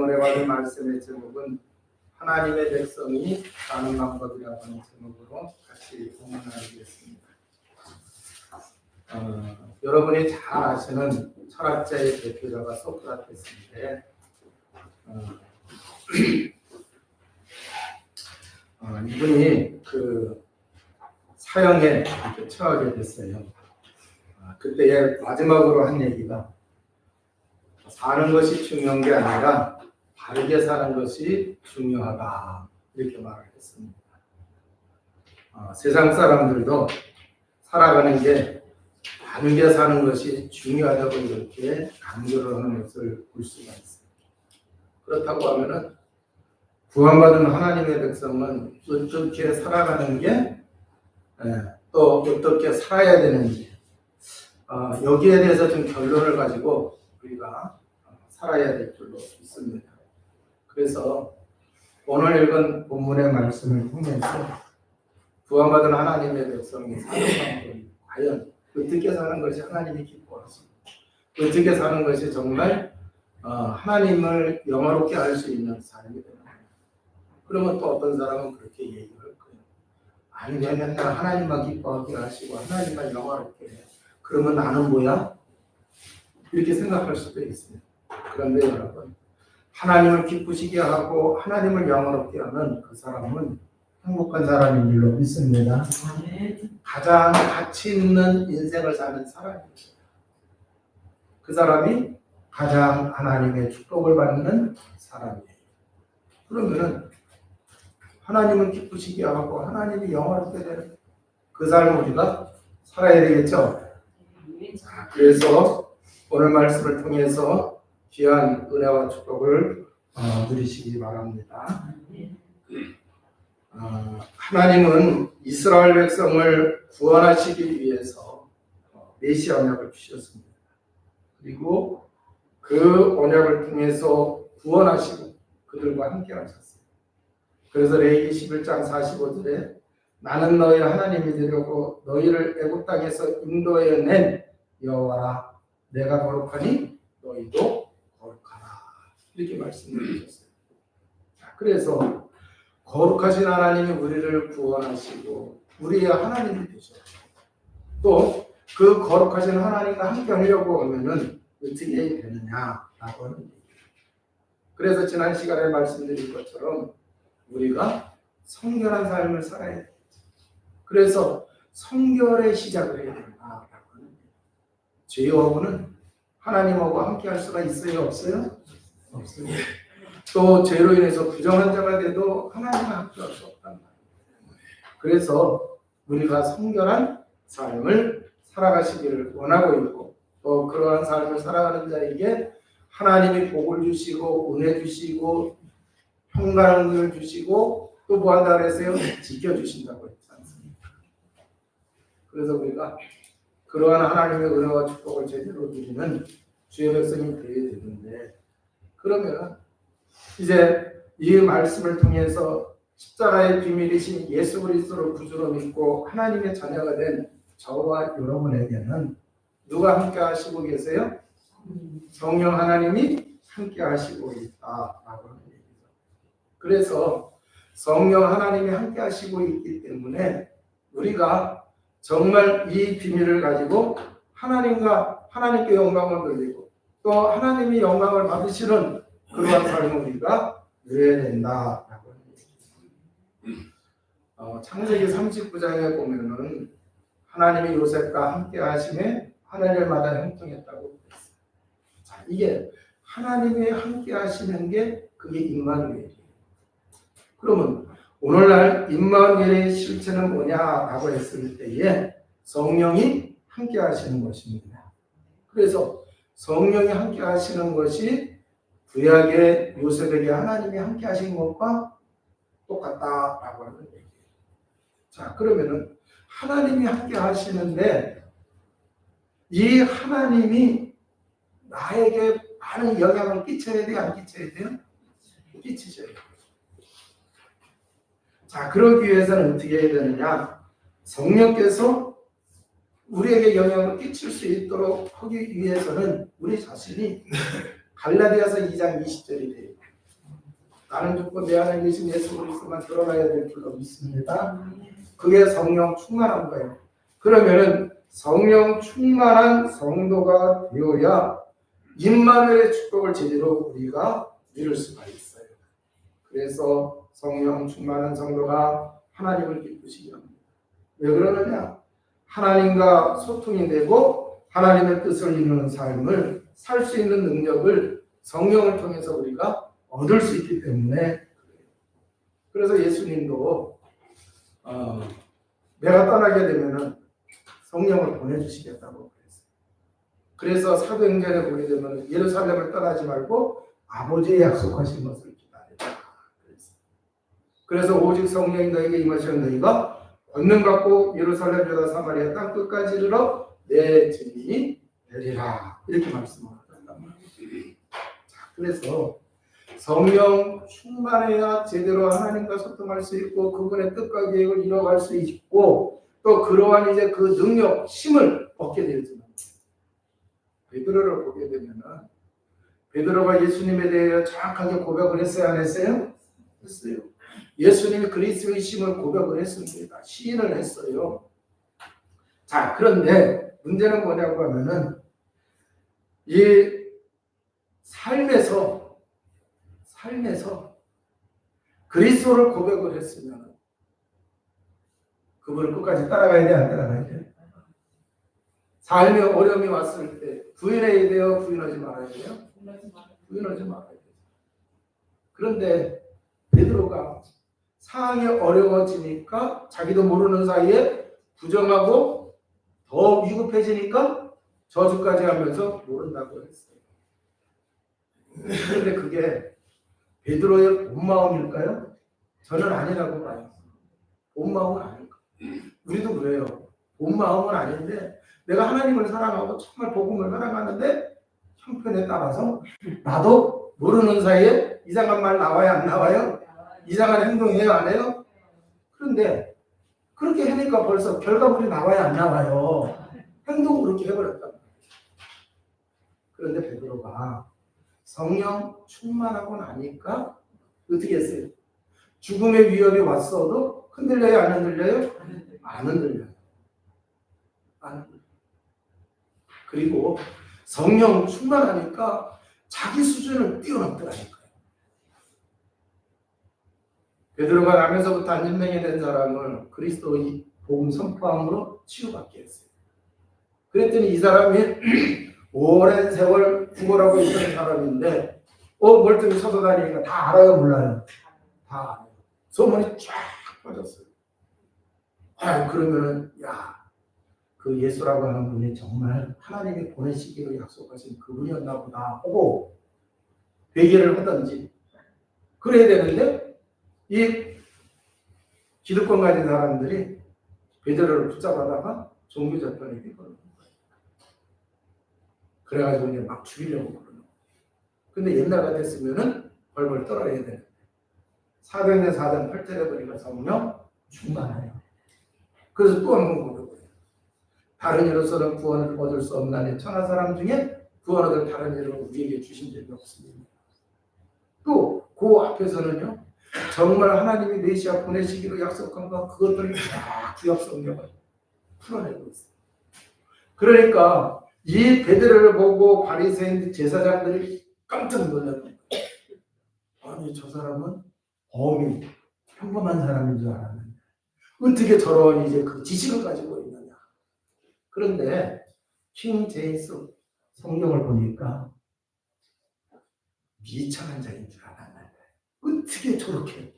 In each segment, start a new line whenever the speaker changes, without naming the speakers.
오늘 받은 말씀의 제목은 하나님의 백성이 사는 방법이라고 하는 제목으로 같이 공부하겠습니다. 여러분이 잘 아시는 철학자의 대표자가 소크라테스인데 이분이 그 사형에 처하게 됐어요. 그때 마지막으로 한 얘기가 사는 것이 중요한 게 아니라 바르게 사는 것이 중요하다, 이렇게 말을 했습니다. 세상 사람들도 살아가는 게 바르게 사는 것이 중요하다고 이렇게 강조를 하는 것을 볼 수가 있습니다. 그렇다고 하면은 구원받은 하나님의 백성은 어떻게 살아가는 게 또 어떻게 살아야 되는지 여기에 대해서 좀 결론을 가지고 우리가 살아야 될 줄로 믿습니다. 그래서 오늘 읽은 본문의 말씀을 통해서 구원받은 하나님의 백성이 사는 방법이 과연 어떻게 사는 것이 하나님이 기뻐하십니까? 어떻게 사는 것이 정말 하나님을 영화롭게 할 수 있는 삶이 되는 거예요. 그러면 또 어떤 사람은 그렇게 얘기할 거예요. 아니, 맨날 하나님만 기뻐하게 하시고 하나님만 영화롭게 해요. 그러면 나는 뭐야? 이렇게 생각할 수도 있습니다. 그런데 여러분, 하나님을 기쁘시게 하고 하나님을 영화롭게 하는 그 사람은 행복한 사람인 줄로 믿습니다. 가장 가치 있는 인생을 사는 사람입니다. 그 사람이 가장 하나님의 축복을 받는 사람이에요. 그러면은 하나님을 기쁘시게 하고 하나님이 영화롭게 되는 그 삶을 우리가 살아야 되겠죠. 그래서 오늘 말씀을 통해서 귀한 은혜와 축복을 누리시기 바랍니다. 하나님은 이스라엘 백성을 구원하시기 위해서 메시아 언약을 주셨습니다. 그리고 그 언약을 통해서 구원하시고 그들과 함께 하셨어요. 그래서 레위기 11장 45절에 나는 너희 하나님이 되려고 너희를 애굽 땅에서 인도해낸 여호와라, 내가 거룩하니 너희도 거룩하라, 이렇게 말씀을 주셨어요. 그래서 거룩하신 하나님이 우리를 구원하시고 우리의 하나님이 되셨고 또 그 거룩하신 하나님과 함께 하려고 하면은 어떻게 되느냐라고 하는 얘기예요. 그래서 지난 시간에 말씀드린 것처럼 우리가 성결한 삶을 살아야 돼요. 그래서 성결의 시작을 해야 된다라고 하는 거예요. 죄하고는 하나님하고 함께 할 수가 있어요? 없어요? 없어요. 또 죄로 인해서 부정한 자가 돼도 하나님과 함께 할 수 없단 말이에요. 그래서 우리가 성결한 삶을 살아가시기를 원하고 있고 또 그러한 삶을 살아가는 자에게 하나님이 복을 주시고 은혜 주시고 평강을 주시고 또 뭐 한다 그랬어요? 지켜주신다고 했지 않습니까? 그래서 우리가 그러한 하나님의 은혜와 축복을 제대로 누리는 주의 백성이 되어야 되는데, 그러면 이제 이 말씀을 통해서 십자가의 비밀이신 예수 그리스도를 구주로 믿고 하나님의 자녀가 된 저와 여러분에게는 누가 함께 하시고 계세요? 성령 하나님이 함께 하시고 있다라고 하는 얘기죠. 그래서 성령 하나님이 함께 하시고 있기 때문에 우리가 정말 이 비밀을 가지고 하나님께 영광을 돌리고 또 하나님이 영광을 받으시는 그러한 삶을 우리가 누려야 된다라고 하는 얘기죠. 창세기 39장에 보면은 하나님이 요셉과 함께 하심에 하늘마다 형통했다고 그랬어요. 자, 이게 하나님이 함께 하시는 게 그게 임마누엘이에요. 그러면 오늘날 임마누엘의 실체는 뭐냐라고 했을 때에 성령이 함께 하시는 것입니다. 그래서 성령이 함께 하시는 것이 구약의 요셉에게 하나님이 함께 하신 것과 똑같다라고 하는 얘기예요. 자, 그러면은 하나님이 함께 하시는데 이 하나님이 나에게 많은 영향을 끼쳐야 돼요? 안 끼쳐야 돼요? 끼치셔야 돼요. 자, 그러기 위해서는 어떻게 해야 되느냐? 성령께서 우리에게 영향을 끼칠 수 있도록 하기 위해서는 우리 자신이 갈라디아서 2장 20절이 돼요. 나는 죽고 내 안에 계신 예수 그리스도만 드러나야 될 줄로 믿습니다. 그게 성령 충만한 거예요. 그러면은 성령 충만한 성도가 되어야 임마누엘의 축복을 제대로 우리가 누릴 수가 있어요. 그래서 성령 충만한 성도가 하나님을 기쁘시게 합니다. 왜 그러느냐? 하나님과 소통이 되고 하나님의 뜻을 이루는 삶을 살 수 있는 능력을 성령을 통해서 우리가 얻을 수 있기 때문에. 그래서 예수님도 내가 떠나게 되면은 성령을 보내주시겠다고 그랬어요. 그래서 사도행전에 보게 되면 예루살렘을 떠나지 말고 아버지의 약속하신 것을 기다리라. 그래서 오직 성령이 너에게 임하시는 너희가 권능 받고 예루살렘 유다 사마리아 땅 끝까지 이르러 내 증인이 되리라. 이렇게 말씀을 하셨단 말이에요. 자, 그래서 성령 충만해야 제대로 하나님과 소통할 수 있고 그분의 뜻과 계획을 이뤄갈 수 있고 또 그러한 이제 그 능력, 힘을 얻게 되지만 베드로를 보게 되면은 베드로가 예수님에 대해 정확하게 고백을 했어요, 안 했어요? 했어요. 예수님이 그리스도의 심을 고백을 했습니다. 시인을 했어요. 자, 그런데 문제는 뭐냐고 하면은 이 삶에서 그리스도를 고백을 했으면 그분을 끝까지 따라가야 돼, 안 따라가야 돼? 삶에 어려움이 왔을 때 부인해야 돼요, 부인하지 말아야 돼요? 부인하지 말아야 돼요. 그런데 베드로가 상황이 어려워지니까 자기도 모르는 사이에 부정하고 더 위급해지니까 저주까지 하면서 모른다고 했어요. 그런데 그게 베드로의 본 마음일까요? 저는 아니라고 봐요. 본 마음은 아닐까. 우리도 그래요. 본 마음은 아닌데 내가 하나님을 사랑하고 정말 복음을 사랑하는데 형편에 따라서 나도 모르는 사이에 이상한 말 나와요, 안 나와요? 이상한 행동해요, 안 해요? 그런데 그렇게 하니까 벌써 결과물이 나와요, 안 나와요? 행동을 그렇게 해버렸단 말이에요. 그런데 베드로가 성령 충만하고 나니까 어떻게 했어요? 죽음의 위협이 왔어도 흔들려요, 안 흔들려요? 안 흔들려요. 안 흔들려요. 그리고 성령 충만하니까 자기 수준을 뛰어넘더라니까요. 베드로가 나면서부터 안진뱅이 된 사람을 그리스도의 복음 선포함으로 치유받게 했어요. 그랬더니 이 사람이 오랜 세월 구걸하고 있던 사람인데 멀쩡히 서도 다니니까 다 알아요, 몰라요? 다 알아요. 소문이 쫙 퍼졌어요. 그러면은 그 예수라고 하는 분이 정말 하나님이 보내시기로 약속하신 그분이었나 보다 하고 회개를 하든지 그래야 되는데 이 기득권 가진 사람들이 베드로를 붙잡아다가 종교재판에 걸는 거예요. 그래가지고 이제 막 죽이려고 그러는 거예요. 근데 옛날 같았으면은 벌벌 떨어야 되는데 사도행전 4장 8절에 보니까 성령 충만해요. 그래서 또 한 번 고백을 해요. 다른 이로서는 구원을 얻을 수 없나니 천하 사람 중에 구원 얻을 다른 이를 우리에게 주신 적이 없습니다. 또 그 앞에서는요. 정말 하나님이 메시아 보내시기로 약속한 것 그것들을 다 구약 성경을 풀어내고 있어요. 그러니까 이 베드로를 보고 바리새인 제사장들이 깜짝 놀랐던 거예요. 아니 저 사람은 범인 평범한 사람인 줄 알았는데 어떻게 저런 이제 그 지식을 가지고 있느냐. 그런데 킹 제임스 성경을 보니까 미천한 자인 줄 알았는데 어떻게 저렇게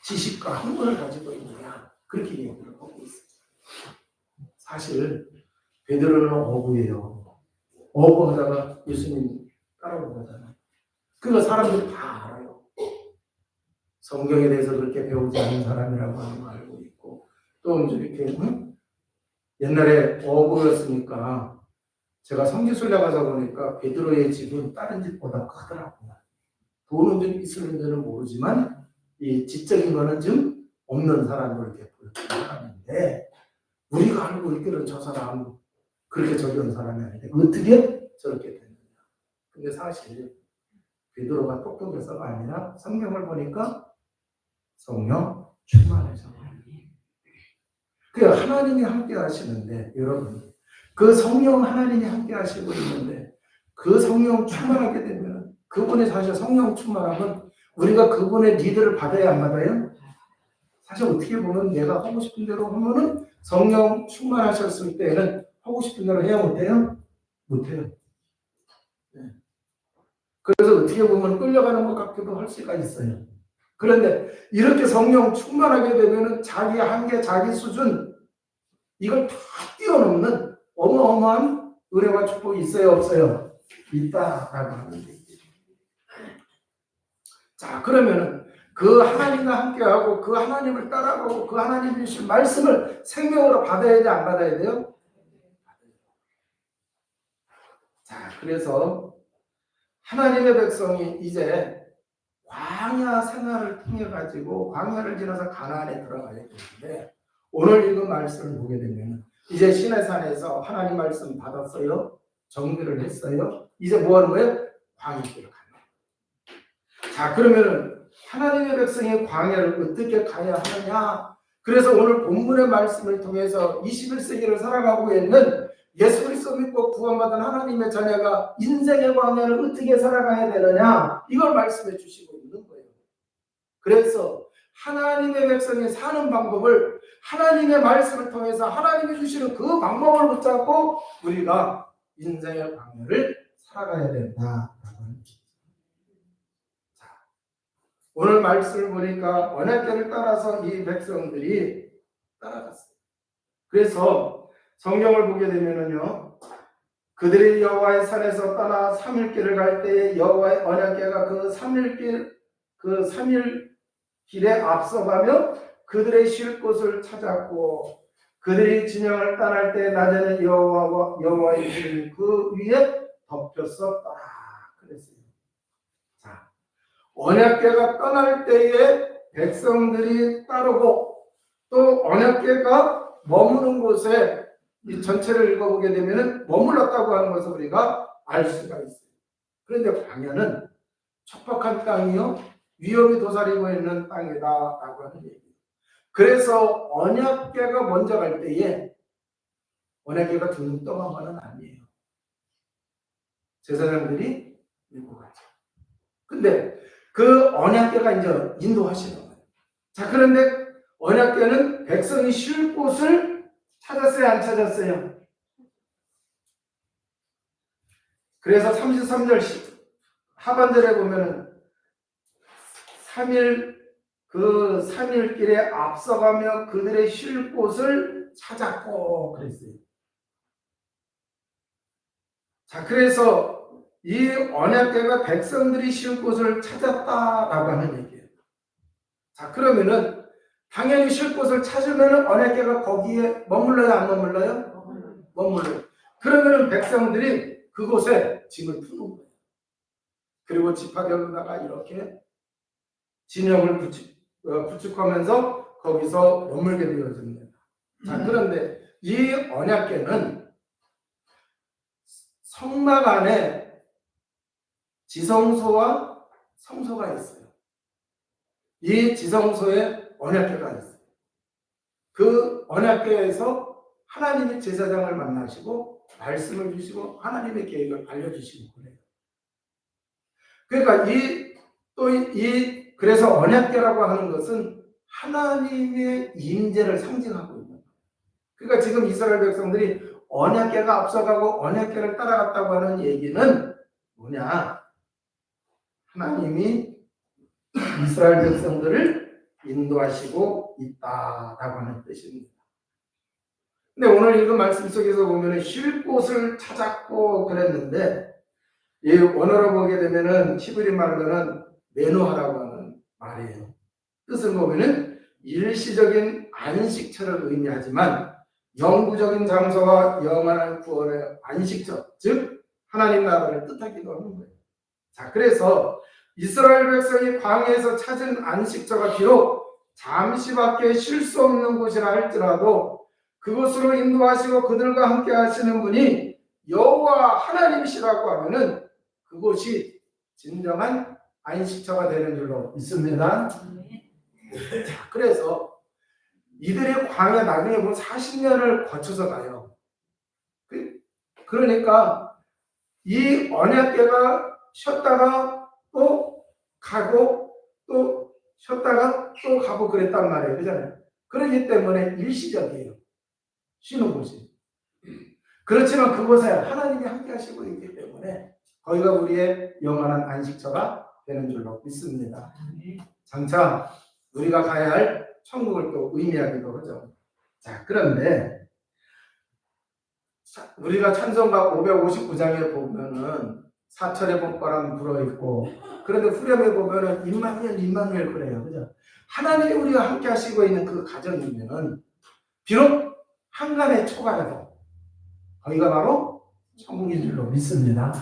지식과 학문을 가지고 있느냐 그렇게 얘기를 하고 있어요. 사실 베드로는 어부예요. 어부하다가 예수님 따라온 거잖아요. 그거 사람들이 다 알아요. 성경에 대해서 그렇게 배우지 않은 사람이라고 하는 거 알고 있고 또 이렇게 옛날에 어부였으니까 제가 성지순례 가서 보니까 베드로의 집은 다른 집보다 크더라고요. 돈은 좀 있었는지는 모르지만 이 지적인 거는 좀 없는 사람으로 이렇게 보이는 사람인데 우리가 알고 있기는 저 사람 그렇게 적은 사람이 아닌데 어떻게 저렇게 됐느냐. 근데 사실 베드로가 똑똑해서가 아니라 성경을 보니까 성령 충만해서. 그 하나님이 함께 하시는데, 여러분, 그 성령 하나님이 함께 하시고 있는데, 그 성령 충만하게 되면, 그분이 사실 성령 충만하면 우리가 그분의 리드를 받아야 안 받아요? 사실 어떻게 보면 내가 하고 싶은 대로 하면은 성령 충만하셨을 때는 하고 싶은 대로 해야 못해요? 못해요. 네. 그래서 어떻게 보면 끌려가는 것 같기도 할 수가 있어요. 그런데 이렇게 성령 충만하게 되면은 자기 한계, 자기 수준, 이걸 다 뛰어넘는 어마어마한 은혜와 축복이 있어요, 없어요? 있다라고 하는 얘기죠. 자, 그러면은 그 하나님과 함께하고 그 하나님을 따라가고 그 하나님이 주신 말씀을 생명으로 받아야 돼, 안 받아야 돼요? 자, 그래서 하나님의 백성이 이제 광야 생활을 통해 가지고 광야를 지나서 가나안에 들어가야 되는데, 오늘 읽은 말씀을 보게 되면 이제 시내산에서 하나님 말씀 받았어요. 정리를 했어요. 이제 뭐 하는 거예요? 광야길을 가는 거예요. 자, 그러면은 하나님의 백성이 광야를 어떻게 가야 하느냐? 그래서 오늘 본문의 말씀을 통해서 21세기를 살아가고 있는 예수 그리스도 믿고 구원받은 하나님의 자녀가 인생의 광야를 어떻게 살아가야 되느냐? 이걸 말씀해 주시고 있는 거예요. 그래서 하나님의 백성이 사는 방법을 하나님의 말씀을 통해서 하나님이 주시는 그 방법을 붙잡고 우리가 인생의 광야를 살아가야 된다. 자, 오늘 말씀을 보니까 언약궤를 따라서 이 백성들이 따라갔어요. 그래서 성경을 보게 되면은요, 그들이 여호와의 산에서 떠나 3일 길을 갈 때에 여호와의 언약궤가 그 3일 길에 앞서가며 그들의 쉴 곳을 찾았고, 그들이 진영을 떠날 때 낮에는 여호와의 길이 그 위에 덮였었더라. 그랬어요. 자, 언약궤가 떠날 때에 백성들이 따르고, 또 언약궤가 머무는 곳에 이 전체를 읽어보게 되면 머물렀다고 하는 것을 우리가 알 수가 있어요. 그런데 광야는 척박한 땅이요, 위험이 도사리고 있는 땅이다라고 하는 얘기예요. 그래서 언약궤가 먼저 갈 때에 언약궤가 둥둥 떠간 것은 아니에요. 제사장들이 밀고 가죠. 근데 그 언약궤가 이제 인도하시는 거예요. 자, 그런데 언약궤는 백성이 쉴 곳을 찾았어요, 안 찾았어요? 그래서 33절 하반절에 보면은 3일 길에 앞서가며 그들의 쉴 곳을 찾았고 그랬어요. 자, 그래서 이 언약궤가 백성들이 쉴 곳을 찾았다라고 하는 얘기예요. 자, 그러면은 당연히 쉴 곳을 찾으면은 언약궤가 거기에 머물러요, 안 머물러요? 머물러요. 그러면은 백성들이 그곳에 짐을 푸는 거예요. 그리고 지파결로다가 이렇게 진영을 구축하면서 거기서 머물게 되어집니다. 자, 그런데 이 언약궤는 성막 안에 지성소와 성소가 있어요. 이 지성소에 언약궤가 있어요. 그 언약궤에서 하나님의 제사장을 만나시고 말씀을 주시고 하나님의 계획을 알려주시고 그래요. 그러니까 그래서 언약궤라고 하는 것은 하나님의 임재를 상징하고 있는 거예요. 그러니까 지금 이스라엘 백성들이 언약궤가 앞서가고 언약궤를 따라갔다고 하는 얘기는 뭐냐? 하나님이 이스라엘 백성들을 인도하시고 있다라고 하는 뜻입니다. 근데 오늘 읽은 말씀 속에서 보면 쉴 곳을 찾았고 그랬는데, 이 원어로 보게 되면은 히브리 말로는 메누하라고 하는 말이에요. 뜻을 보면은 일시적인 안식처를 의미하지만 영구적인 장소와 영원한 구원의 안식처, 즉 하나님 나라를 뜻하기도 하는 거예요. 자, 그래서 이스라엘 백성이 광야에서 찾은 안식처가 비록 잠시밖에 쉴 수 없는 곳이라 할지라도 그곳으로 인도하시고 그들과 함께 하시는 분이 여호와 하나님이시라고 하면은 그곳이 진정한 안식처가 되는 줄로 믿습니다. 자, 그래서 이들의 광야 나중에 보면 40년을 거쳐서 가요. 그러니까 이 언약궤가 쉬었다가 또 가고 또 쉬었다가 또 가고 그랬단 말이에요. 그잖아요. 그렇기 때문에 일시적이에요. 쉬는 곳이. 그렇지만 그곳에 하나님이 함께 하시고 있기 때문에 거기가 우리의 영원한 안식처가 되는 줄로 믿습니다. 장차 우리가 가야 할 천국을 또 의미하기도 하죠. 자, 그런데 우리가 찬송가 559장에 보면은 사철의 봄바람 불어있고, 그런데 후렴에 보면은 임마누엘 그래요. 그죠? 하나님이 우리와 함께 하시고 있는 그 가정이면은 비록 한간의 초가라도 거기가 바로 천국인 줄로 믿습니다.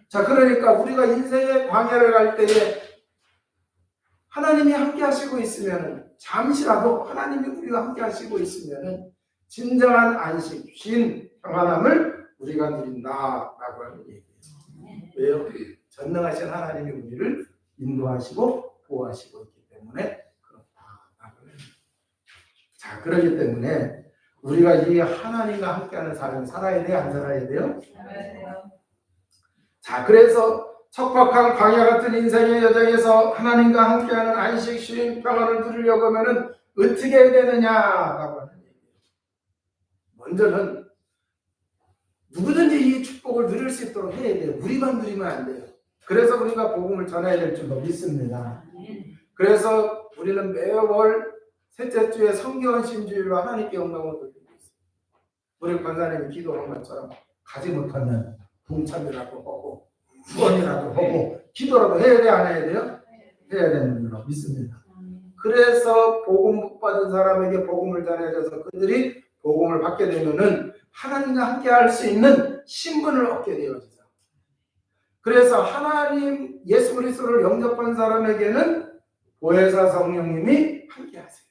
자, 그러니까 우리가 인생의 광야를 갈 때에 하나님이 함께 하시고 있으면은, 잠시라도 하나님이 우리와 함께 하시고 있으면은 진정한 안식, 쉼, 평안함을 우리가 누린다라고 하는 얘기예요. 왜요? 전능하신 하나님이 우리를 인도하시고 보호하시고 있기 때문에 그렇다라고 해요. 자, 그렇기 때문에 우리가 이 하나님과 함께하는 삶을 살아야 돼요? 안 살아야 돼요? 자, 그래서 척박한 광야 같은 인생의 여정에서 하나님과 함께하는 안식, 쉼, 평안을 누리려고 하면은 어떻게 해야 되느냐라고 하는 얘기예요. 먼저는 누구든지 이 축복을 누릴 수 있도록 해야 돼요. 우리만 누리면 안 돼요. 그래서 우리가 복음을 전해야 될 줄로 믿습니다. 그래서 우리는 매월 셋째 주에 성경 신주일로 하나님께 영광을 돌리고 있습니다. 우리 권사님이 기도한 것처럼 가지 못하면 동참이라도 하고 후원이라도 하고 기도라도 해야 돼, 안 해야 돼요? 해야 되는 줄로 믿습니다. 그래서 복음 못 받은 사람에게 복음을 전해줘서 그들이 복음을 받게 되면은 하나님과 함께 할 수 있는 신분을 얻게 되어지죠. 그래서 하나님 예수 그리스도를 영접한 사람에게는 보혜사 성령님이 함께 하세요.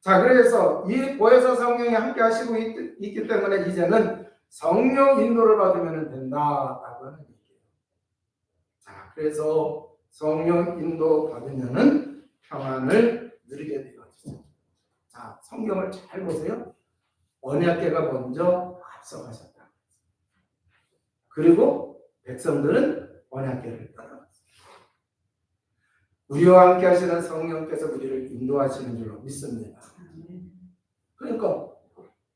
자, 그래서 이 보혜사 성령이 함께 하시고 있기 때문에 이제는 성령 인도를 받으면 된다라고 하는 얘기예요. 자, 그래서 성령 인도 받으면은 평안을 누리게 되어지죠. 자, 성경을 잘 보세요. 언약궤가 먼저 앞서가셨다. 그리고 백성들은 언약궤를 따라갔습니다. 우리와 함께 하시는 성령께서 우리를 인도하시는 줄로 믿습니다. 그러니까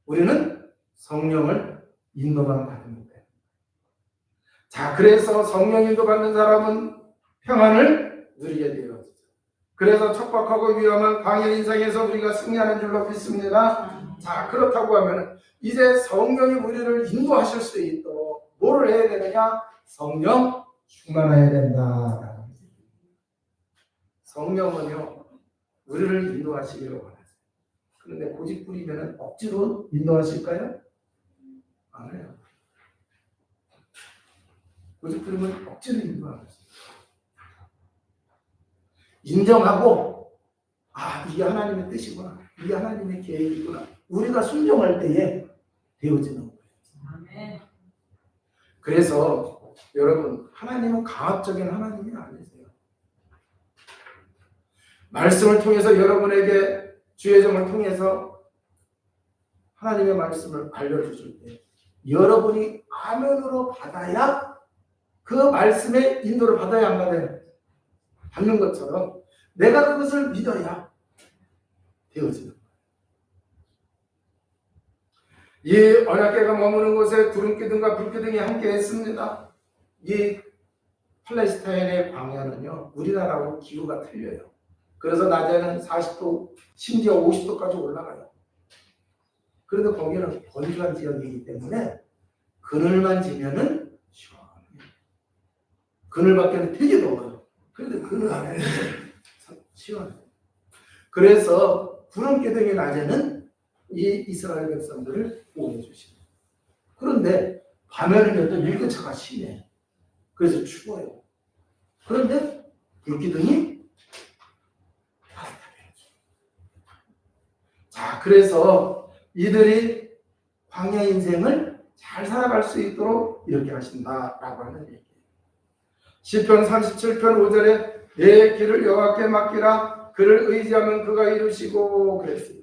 우리는 성령을 인도만 받으면 돼요. 자, 그래서 성령 인도 받는 사람은 평안을 누리게 되어지죠. 그래서 척박하고 위험한 광야 인생에서 우리가 승리하는 줄로 믿습니다. 자, 그렇다고 하면 이제 성령이 우리를 인도하실 수 있도록 뭐를 해야 되느냐? 성령 충만해야 된다. 성령은요, 우리를 인도하시기를 원하세요. 그런데 고집 부리면 억지로 인도하실까요? 안 해요. 고집 부리면 억지로 인도하세요. 인정하고, 아, 이게 하나님의 뜻이구나, 이게 하나님의 계획이구나, 우리가 순종할 때에 되어지는 거예요. 그래서 여러분, 하나님은 강압적인 하나님이 아니세요. 말씀을 통해서 여러분에게 주의정을 통해서 하나님의 말씀을 알려주실 때 여러분이 아멘으로 받아야 그 말씀의 인도를 받아야 안 받아요? 받는 것처럼 내가 그것을 믿어야 되어지는 거예요. 이 언약궤가 머무는 곳에 구름기둥과 불기둥이 함께 했습니다. 이 팔레스타인의 광야는요, 우리나라하고 기후가 틀려요. 그래서 낮에는 40도, 심지어 50도까지 올라가요. 그런데 거기는 건조한 지역이기 때문에 그늘만 지면은 시원해요. 그늘 밖에는 되게 더워요. 그런데 그늘 안에는 시원해요. 그래서 구름기둥이 낮에는 이 이스라엘 백성들을 보호해 주십니다. 그런데 밤에는 또 일교차가 심해. 그래서 추워요. 그런데 불기둥이 자, 그래서 이들이 광야 인생을 잘 살아갈 수 있도록 이렇게 하신다라고 하는 얘기예요. 시편 37편 5절에 내 길을 여호와께 맡기라 그를 의지하면 그가 이루시고 그랬어요.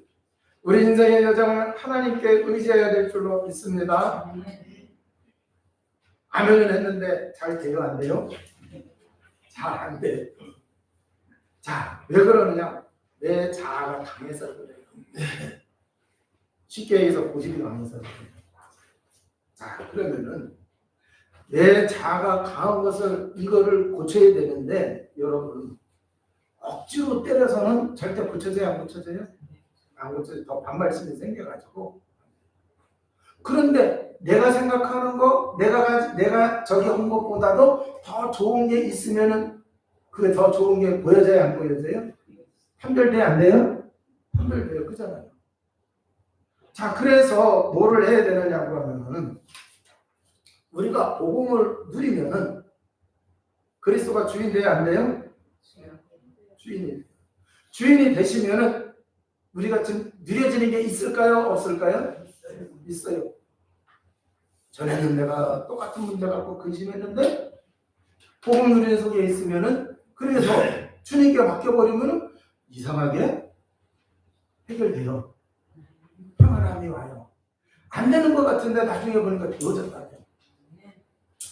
우리 인생의 여정은 하나님께 의지해야 될 줄로 믿습니다. 아멘을 했는데 잘 돼요, 안 돼요? 잘 안 돼요. 자, 왜 그러느냐? 내 자아가 강해서 그래요. 쉽게 얘기해서 고집이 강해서 그래요. 자, 그러면은 내 자아가 강한 것을 이거를 고쳐야 되는데 여러분 억지로 때려서는 절대 고쳐져요, 안 고쳐져요? 안 고쳐져요. 더 반발심이 생겨가지고. 그런데 내가 생각하는 거, 내가 저기 한 것보다도 더 좋은 게 있으면은 그게 더 좋은 게 보여져요, 안 보여져요? 판별돼요, 안 돼요? 판별돼요, 그잖아요. 자, 그래서 뭐를 해야 되느냐고 하면은 우리가 복음을 누리면은 그리스도가 주인 돼야 안 돼요? 주인이 되시면은 우리가 좀 누려지는 게 있을까요? 없을까요? 있어요. 전에는 내가 똑같은 문제 갖고 근심했는데 복음 누리는 속에 있으면은 그래서 주님께 맡겨버리면은 이상하게 해결돼요. 평안함이 와요. 안 되는 것 같은데 나중에 보니까 되어졌다.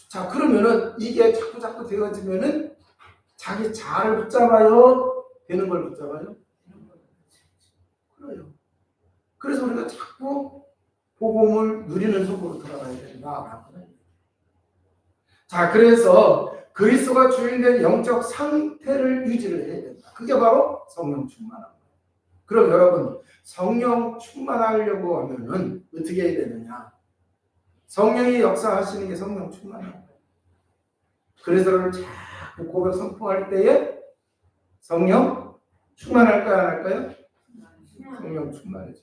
자, 그러면은 이게 자꾸 되어지면은 자기 자아를 붙잡아요? 되는 걸 붙잡아요? 그래요. 그래서 우리가 자꾸 복음을 누리는 속으로 돌아가야 된다. 자, 그래서 그리스도가 주인된 영적 상태를 유지를 해야 된다. 그게 바로 성령 충만함. 그럼 여러분, 성령 충만하려고 하면은 어떻게 해야 되느냐? 성령이 역사하시는 게 성령 충만함. 그리스도를 자꾸 고백 선포할 때에 성령 충만할까요, 안 할까요? 성령 충만해져.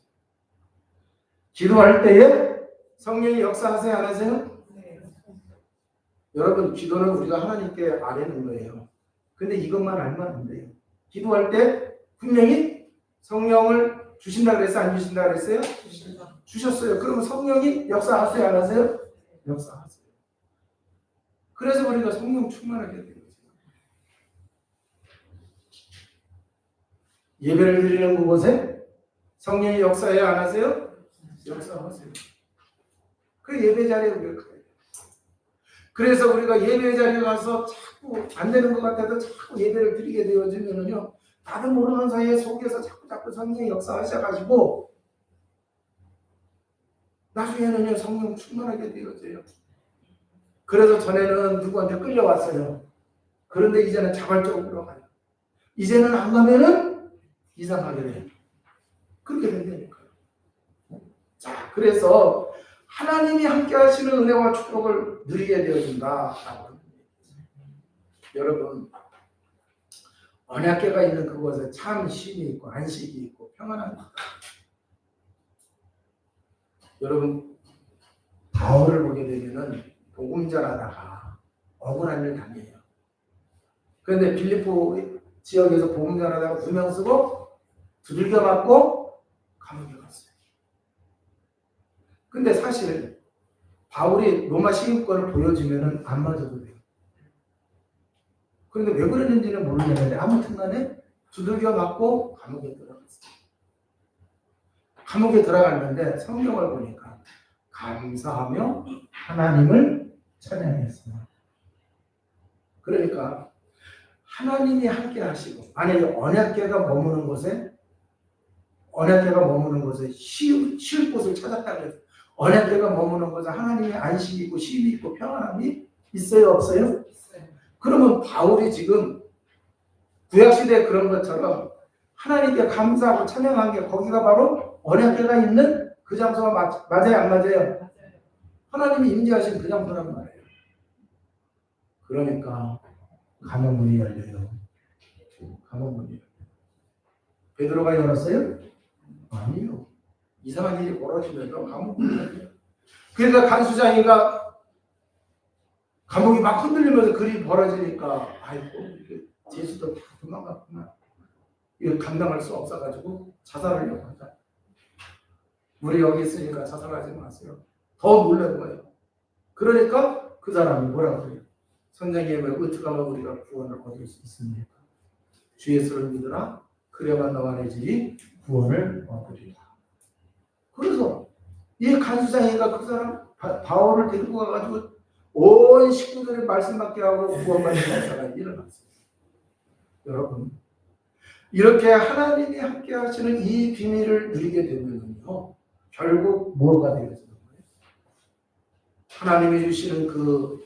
기도할 때에 성령이 역사하세요, 안 하세요? 여러분, 기도는 우리가 하나님께 아뢰는 거예요. 근데 이것만 알면 안 돼요. 기도할 때 분명히 성령을 주신다 그랬어요, 안 주신다 그랬어요? 주셨어요. 그러면 성령이 역사하세요, 안 하세요? 역사하세요. 그래서 우리가 성령 충만하게 되는 거죠. 예배를 드리는 그곳에 성령이 역사해요, 안 하세요? 역사하세요. 그 예배 자리에 우리가 가요. 그래서 우리가 예배 자리에 가서 자꾸 안 되는 것 같아도 자꾸 예배를 드리게 되어지면은요, 나도 모르는 사이에 속에서 자꾸 성령이 역사하셔가지고 나중에는요 성령 충만하게 되어져요. 그래서 전에는 누구한테 끌려왔어요. 그런데 이제는 자발적으로 가요. 이제는 안 가면은 이상하게 돼요. 그렇게 된다니까요. 자, 그래서 하나님이 함께 하시는 은혜와 축복을 누리게 되어진다. 여러분, 언약궤가 있는 그곳에 참 쉼이 있고 안식이 있고 평안합니다. 여러분, 바울을 보게 되면은 복음 전하다가 억울한 일 당해요. 그런데 빌립보 지역에서 복음 전하다가 두명 쓰고 두들겨 맞고 감옥에 갔어요. 근데 사실 바울이 로마 시민권을 보여주면은 안 맞아도 돼요. 그런데 왜 그랬는지는 모르겠는데 아무튼 간에 두들겨 맞고 감옥에 들어갔어요. 감옥에 들어갔는데 성경을 보니까 감사하며 하나님을 찬양했어요. 그러니까 하나님이 함께 하시고 만약에 언약궤가 머무는 곳에 쉬울 곳을 찾았다고 해서 언약궤가 머무는 곳에 하나님의 안식이 있고 쉼이 있고 평안함이 있어요, 없어요? 그러면 바울이 지금 구약시대에 그런 것처럼 하나님께 감사하고 찬양한 게 거기가 바로 언약궤가 있는 그 장소가 맞아요, 안 맞아요? 하나님이 임재하신 그 장소란 말이에요. 그러니까 감옥문이 열려요. 감옥문이 열려요. 베드로가 열었어요? 아니요. 이상한 일이 벌어지면서 감옥문이 열려요. 그러니까 간수장이가 감옥이 막 흔들리면서 그리 벌어지니까 아이고 제수도 다 도망갔구나. 이거 감당할 수 없어가지고 자살하려고 하자. 우리 여기 있으니까 자살하지 마세요. 더 놀란 거예요. 그러니까 그 사람이 뭐라고 해요? 선생님은 어떻게 하면 우리가 구원을 얻을 수 있습니까? 주 예수를 믿으라. 그래야만 너와 내 집이 구원을 얻으리라. 그래서 이 간수장이가 그 사람 바울을 데리고 가가지고 온 식구들의 말씀 받게 하고 구원받는 역사가 일어났어요. 여러분, 이렇게 하나님이 함께 하시는 이 비밀을 누리게 되면요, 결국 뭐가 되겠어요? 하나님이 주시는 그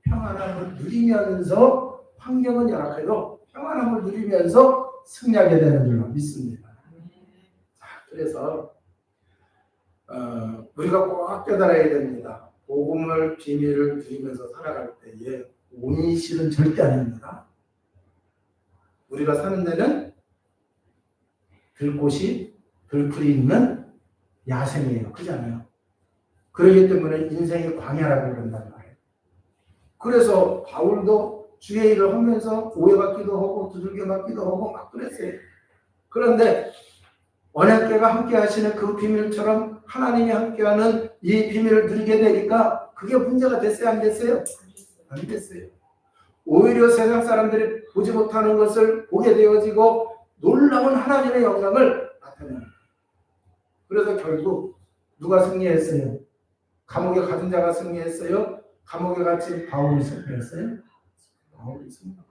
평안함을 누리면서, 환경은 열악해도 평안함을 누리면서 승리하게 되는 줄로 믿습니다. 자, 그래서 우리가 꼭 깨달아야 됩니다. 복음을 비밀을 누리면서 살아갈 때에 온실은 절대 아닙니다. 우리가 사는 데는 들꽃이 들풀이 있는 야생이에요. 그렇잖아요. 그렇기 때문에 인생이 광야라고 그런단 말이에요. 그래서 바울도 주의 일을 하면서 오해받기도 하고 두들겨 맞기도 하고 막 그랬어요. 그런데 언약궤가 함께 하시는 그 비밀처럼 하나님이 함께하는 이 비밀을 누리게 되니까 그게 문제가 됐어요? 안 됐어요? 안 됐어요. 오히려 세상 사람들이 보지 못하는 것을 보게 되어지고 놀라운 하나님의 영광을 나타냅니다. 그래서 결국 누가 승리했어요? 감옥에 갇은 자가 승리했어요? 감옥에 갇힌 바울이 승리했어요? 바울이 승리했어요.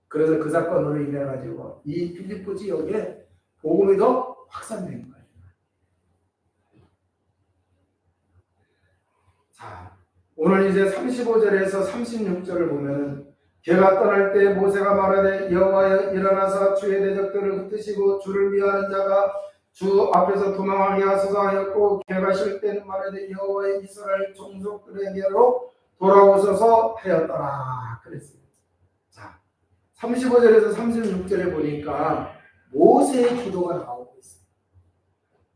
그래서 그 사건으로 인해 가지고 이 빌립보 지역에 복음이 더 확산된 거예요. 자, 오늘 이제 35절에서 36절을 보면은 걔가 떠날 때 모세가 말하되 여호와여 일어나서 주의 대적들을 흩으시고 주를 미워하는 자가 주 앞에서 도망하게 하소서 하였고 걔가 쉴 때는 말하되 여호와의 이스라엘 종족들에게로 돌아오소서 하였더라 그랬어요. 자, 35절에서 36절에 보니까 모세의 기도가 나오고 있어요.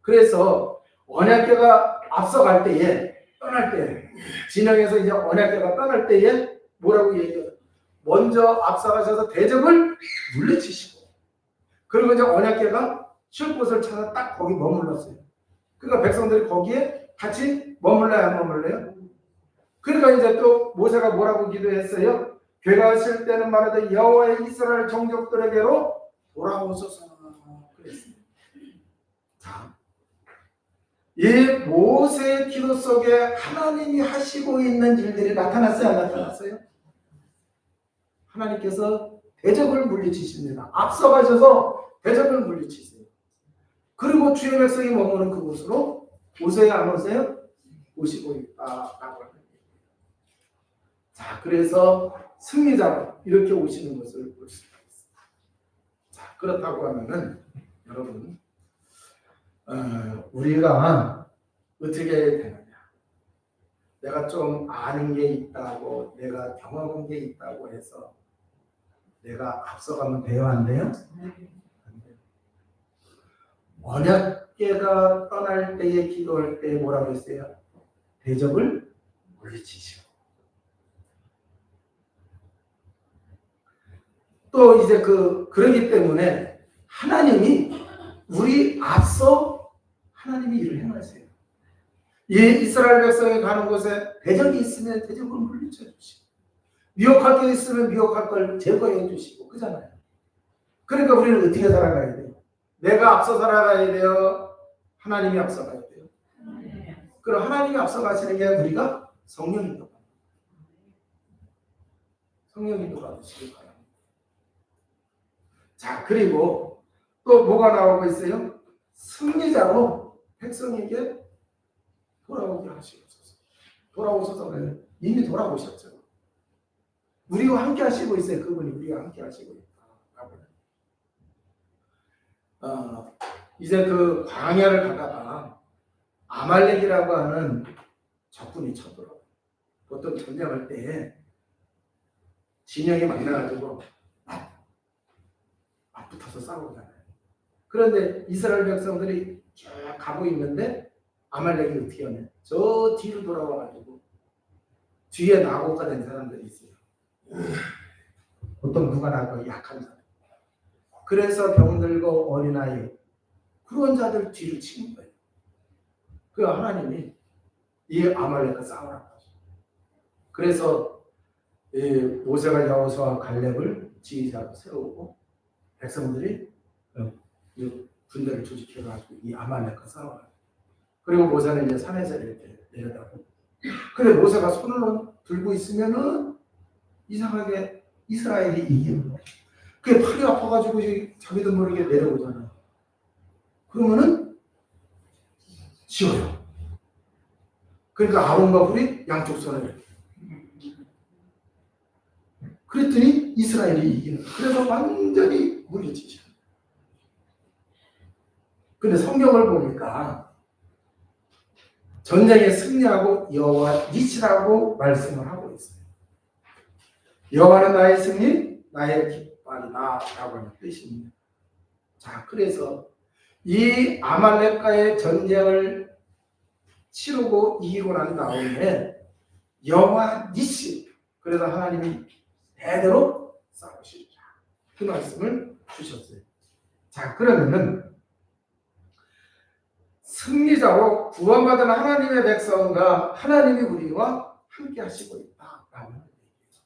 그래서 언약궤가 앞서갈 때에 떠날 때 진영에서 이제 언약궤가 떠날 때에 뭐라고 얘기해요? 먼저 앞서가셔서 대적을 물리치시고 그리고 이제 언약궤가 쉴 곳을 찾아 딱 거기 머물렀어요. 그러니까 백성들이 거기에 같이 머물러야 안 머물러요? 그러니까 이제 또 모세가 뭐라고 기도했어요? 궤가 쉴 때는 말하되 여호와의 이스라엘 종족들에게로 돌아오소서 그랬습니다. 자, 이 모세의 기도 속에 하나님이 하시고 있는 일들이 나타났어요? 안 나타났어요? 하나님께서 대적을 물리치십니다. 앞서가셔서 대적을 물리치세요. 그리고 주의 백성이 머무는 그곳으로 오세요? 안 오세요? 오시고 있다라고 합니다. 자, 그래서 승리자로 이렇게 오시는 것을 볼 수가 있습니다. 자, 그렇다고 하면은 여러분 우리가 어떻게 해야 되느냐? 내가 좀 아는 게 있다고, 내가 경험한 게 있다고 해서 내가 앞서가면 돼요? 안 돼요? 안 돼요. 언약궤가 떠날 때에 기도할 때 뭐라고 했어요? 대적을 물리치시고 또 이제 그러기 때문에 하나님이 우리 앞서 하나님이 일을 행하세요. 이 이스라엘 백성이 가는 곳에 대적이 있으면 대적을 물리쳐 주시고 미혹할 게 있으면 미혹할 걸 제거해 주시고 그잖아요. 그러니까 우리는 어떻게 살아가야 돼요? 내가 앞서 살아가야 돼요? 하나님이 앞서 가야 돼요? 그럼 하나님이 앞서 가시는 게 우리가 성령인도 성령인도 받으시길 바랍니다. 자, 그리고 또 뭐가 나오고 있어요? 승리자로 백성에게 돌아오게 하시옵소서. 돌아오셔서 이미 돌아오셨죠. 우리와 함께 하시고 있어요. 그분이 우리와 함께 하시고 있다. 이제 그 광야를 가다가 아말렉이라고 하는 적군이 쳐들어요. 보통 전쟁할 때 진영이 만나가지고 맞붙어서 싸우잖아요. 그런데 이스라엘 백성들이 쭉 가고 있는데 아말렉이 어떻게 하냐? 저 뒤로 돌아와가지고 뒤에 나고가 된 사람들이 있어요. 보통 누가 나고 약한 사람. 그래서 병들고 어린아이 그런 자들 뒤를 치는 거예요. 그 하나님이 이 아말렉과 싸우라고 하죠. 그래서 모세가 여호수아와 갈렙을 지휘자로 세우고 백성들이 이 군대를 조직해가지고 이 아말렉과 싸워요. 그리고 모세는 이제 산에서 이렇게 내려다보고, 근데 모세가 손을 들고 있으면은 이상하게 이스라엘이 이기는 거예요. 그게 팔이 아파가지고 자기도 모르게 내려오잖아요. 그러면은 지워요. 그러니까 아론과 훌이 양쪽 손을, 그랬더니 이스라엘이 이기는 거예요. 그래서 완전히 물리치죠. 근데 성경을 보니까 전쟁에 승리하고 여호와 니시라고 말씀을 하고 있어요. 여호와는 나의 승리, 나의 깃발이다 라고 하는 뜻입니다. 자, 그래서 이 아말렉과의 전쟁을 치르고 이기고 난 다음에 여호와 니시, 그래서 하나님이 대대로 싸우시리라, 그 말씀을 주셨어요. 자, 그러면은 승리자로 구원받은 하나님의 백성과 하나님이 우리와 함께 하시고 있다라는 얘기죠.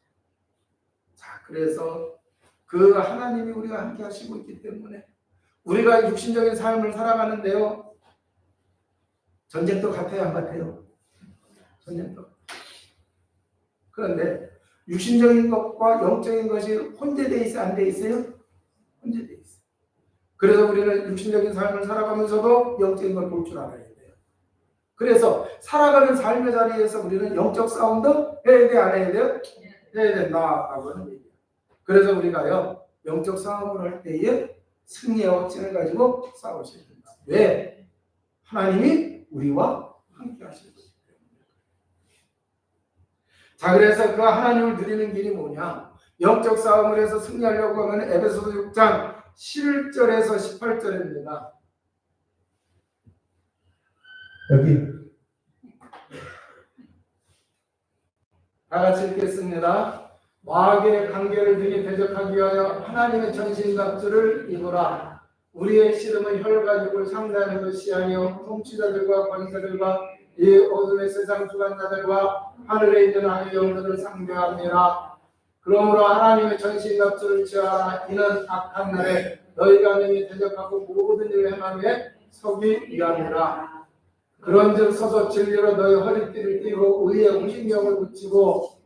자, 그래서 그 하나님이 우리와 함께 하시고 있기 때문에 우리가 육신적인 삶을 살아가는데요, 전쟁도 같아요, 안 같아요? 전쟁도. 그런데 육신적인 것과 영적인 것이 혼재되어 있어요, 안 되어 있어요? 혼재되어 있어요. 그래서 우리는 육신적인 삶을 살아가면서도 영적인 걸 볼 줄 알아야 돼요. 그래서 살아가는 삶의 자리에서 우리는 영적 싸움도 해야 돼, 안 해야 돼요? 해야 된다라고 하는 얘기예요. 그래서 우리가요, 영적 싸움을 할 때에 승리의 확신을 가지고 싸우셔야 된다. 왜? 하나님이 우리와 함께 하시는 거예요. 자, 그래서 그 하나님을 드리는 길이 뭐냐? 영적 싸움을 해서 승리하려고 하면 에베소서 6장 11절에서 18절입니다. 여기 다 같이 읽겠습니다. 마귀의 관계를 등에 대적하기 위하여 하나님의 전신갑주를 입으라. 우리의 씨름은 혈과 육을 상대하는 것이 아니요 통치자들과 권세들과 이 어둠의 세상 주관자들과 하늘에 있는 악의 영들을 상대합니다. 그러므로 하나님의 전신갑주를 취하라. 이는 악한 날에 너희가 능히 대적하고 모든 일을 행한 후에 서기 위함이라. 그런즉 서서 진리로 너희 허리띠를 띠고 의의 홍신경을 붙이고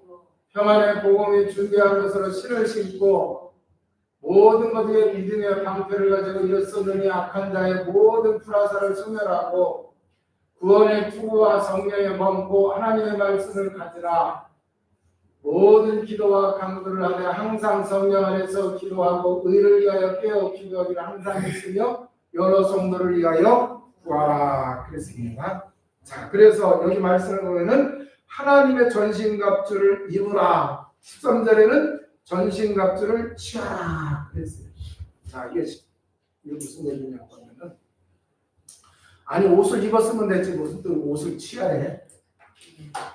평안의 복음이 준비한 것으로 신을 신고 모든 것 위에 믿음의 방패를 가지고 일어서느니 악한 자의 모든 불화살을 소멸하고 구원의 투구와 성령의 범고 하나님의 말씀을 가지라. 모든 기도와 간구를 하며 항상 성령 안에서 기도하고 의를 위하여 깨어 기도하기를 항상 있으며 여러 성도를 위하여 구하라 그랬습니다. 자, 그래서 여기 말씀을 보면은 하나님의 전신갑주를 입으라. 13절에는 전신갑주를 취하라 그랬어요. 자, 이게 무슨 얘기냐고 하면은, 아니 옷을 입었으면 됐지 무슨 또 옷을 취하래.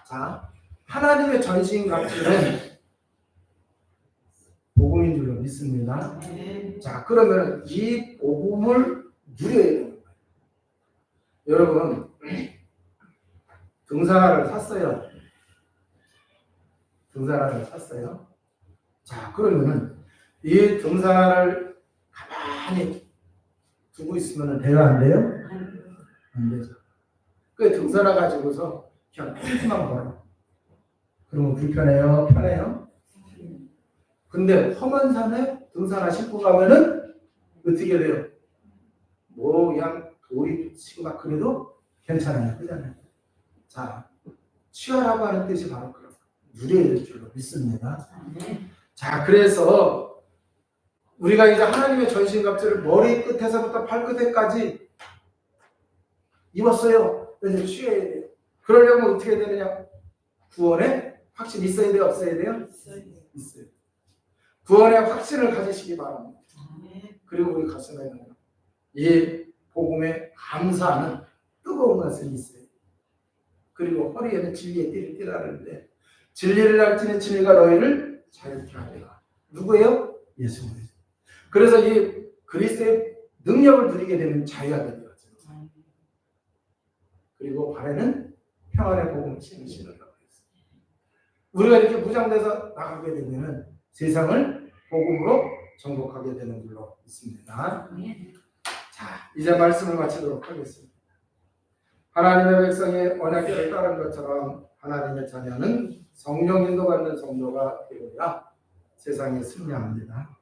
자, 하나님의 전신갑주는 복음인 줄로 믿습니다. 자, 그러면 이 복음을 누려야 되는 거예요. 여러분, 등산화를 샀어요. 등산화를 샀어요. 자, 그러면은 이 등산화를 가만히 두고 있으면 돼요, 안 돼요? 안 되죠. 그 등산화 가지고서 그냥 펜트만 걸어. 그러면 불편해요? 편해요? 근데 험한 산에 등산화 신고 가면은 어떻게 돼요? 뭐 그냥 돌이 치고 막 그래도 괜찮아요. 그잖아요. 자, 취하라고 하는 뜻이 바로 그런 누려야 될 줄로 믿습니다. 자, 그래서 우리가 이제 하나님의 전신갑주를 머리 끝에서부터 발끝에까지 입었어요. 이제 취해야 돼요. 그러려면 어떻게 되느냐? 구원의 확신 있어야 돼요? 없어야 돼요? 있어요. 구원의 확신을 가지시기 바랍니다. 그리고 우리 가슴에는 이 복음에 감사하는 뜨거운 가슴이 있어요. 그리고 허리에는 진리의 띠를 띠라는데, 진리를 알지는 진리가 너희를 자유케 하리라. 누구예요? 예수 그리스도. 그래서 이 그리스도의 능력을 누리게 되면 자유가 되는 거죠. 그리고 발에는 평안의 복음을 신으라고 했어요. 우리가 이렇게 무장돼서 나가게 되면은 세상을 복음으로 정복하게 되는 줄로 믿습니다. 자, 이제 말씀을 마치도록 하겠습니다. 하나님의 백성의 언약궤를 따른 것처럼 하나님의 자녀는 성령 인도받는 성도가 되어야 세상에 승리합니다.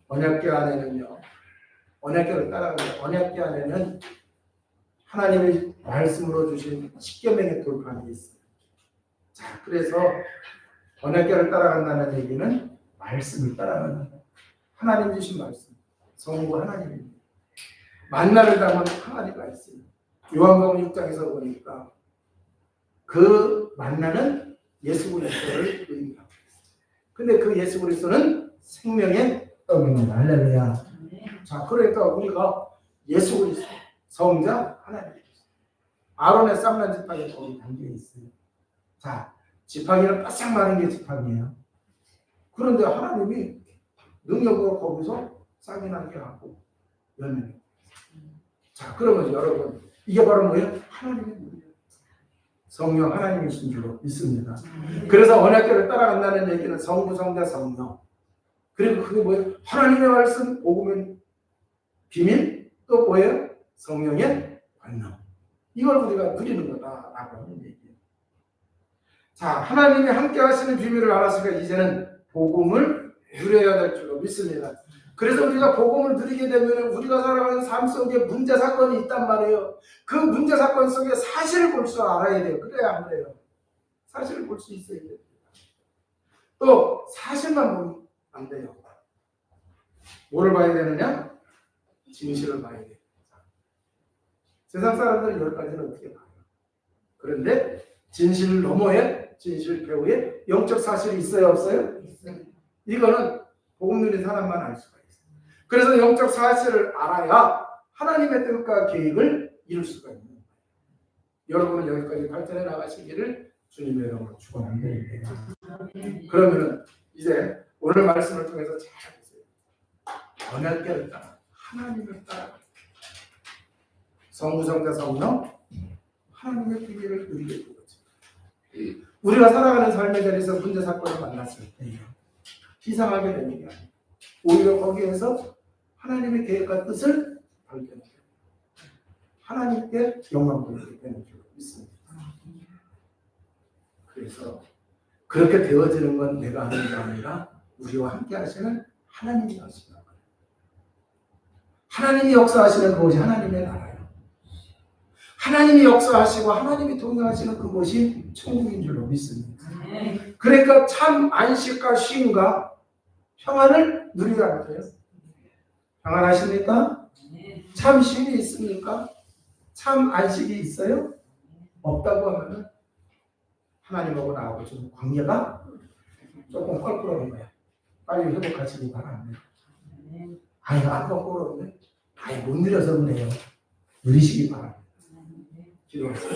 언약궤 안에는요, 언약궤를 따라가는 언약궤 안에는 하나님의 말씀으로 주신 십계명의 돌판이 있어요. 자, 그래서 언약궤를 따라간다는 얘기는 말씀을 따라간다. 하나님 주신 말씀, 성부 하나님입니다. 만나를 담은 항아리 말씀. 요한복음 6장에서 보니까 그 만나는 예수 그리스도를 의미합니다. 근데 그 예수 그리스도는 생명의 떡입니다. 할렐루야. 자, 그러니까 우리가 예수 그리스도, 성자 하나님. 아론의 쌈난 지팡이 거기 담겨 있어요. 자, 지팡이는 바싹 마른 게 지팡이에요. 그런데 하나님이 능력으로 거기서 싹이 나게 하고 열매. 자, 그러면 여러분, 이게 바로 뭐예요? 하나님의 능력. 성령 하나님이신 줄로 믿습니다. 그래서 언약궤를 따라간다는 얘기는 성부, 성자, 성령. 그리고 그게 뭐예요? 하나님의 말씀, 복음의 비밀, 또 뭐예요? 성령의 관능. 이걸 우리가 누리는 거다라고 하는 얘기예요. 자, 하나님이 함께 하시는 비밀을 알았으니까 이제는 복음을 누려야 될 줄로 믿습니다. 그래서 우리가 복음을 누리게 되면 우리가 살아가는 삶 속에 문제 사건이 있단 말이에요. 그 문제 사건 속에 사실을 볼 줄 알아야 돼요. 그래야 안 돼요. 사실을 볼 수 있어야 돼요. 또 사실만 보면 안 돼요. 뭐를 봐야 되느냐? 진실을 봐야 돼요. 세상 사람들은 10가지는 어떻게 봐요? 그런데 진실 너머에, 진실 배후에 영적 사실이 있어요, 없어요? 이거는 복음 누린 사람만 알 수가 있어요. 그래서 영적 사실을 알아야 하나님의 뜻과 계획을 이룰 수가 있는 거예요. 여러분은 여기까지 발전해 나가시기를 주님의 이름으로 축원합니다. 그러면 이제 오늘 말씀을 통해서 잘 보세요. 언약궤를 따라 하나님을 따라 성부, 성자, 성령 하나님의 비밀을 누리게 된 거죠. 우리가 살아가는 삶의 자리에서 문제 사건을 만났을 때 이상하게 되는 게 아니에요. 오히려 거기에서 하나님의 계획과 뜻을 발견해요. 하나님께 영광 돌리게 되는 줄 믿습니다. 그래서 그렇게 되어지는 건 내가 하는 게 아니라 우리와 함께 하시는 하나님이 하시는 거예요. 하나님이 역사하시는 그것이 하나님의 나라예요. 하나님이 역사하시고 하나님이 동행하시는 그것이 천국인 줄로 믿습니다. 그러니까 참 안식과 쉼과 평안을 누리라는 거예요. 평안하십니까? 참 쉼이 있습니까? 참 안식이 있어요? 없다고 하면 하나님하고 나하고 좀 관계가 조금 껄끄러운 거야. 빨리 회복하시기 바랍니다. 아니, 안 껄끄러운데? 아니, 못 누려서 그래요. 누리시기 바랍니다. 기도하세요.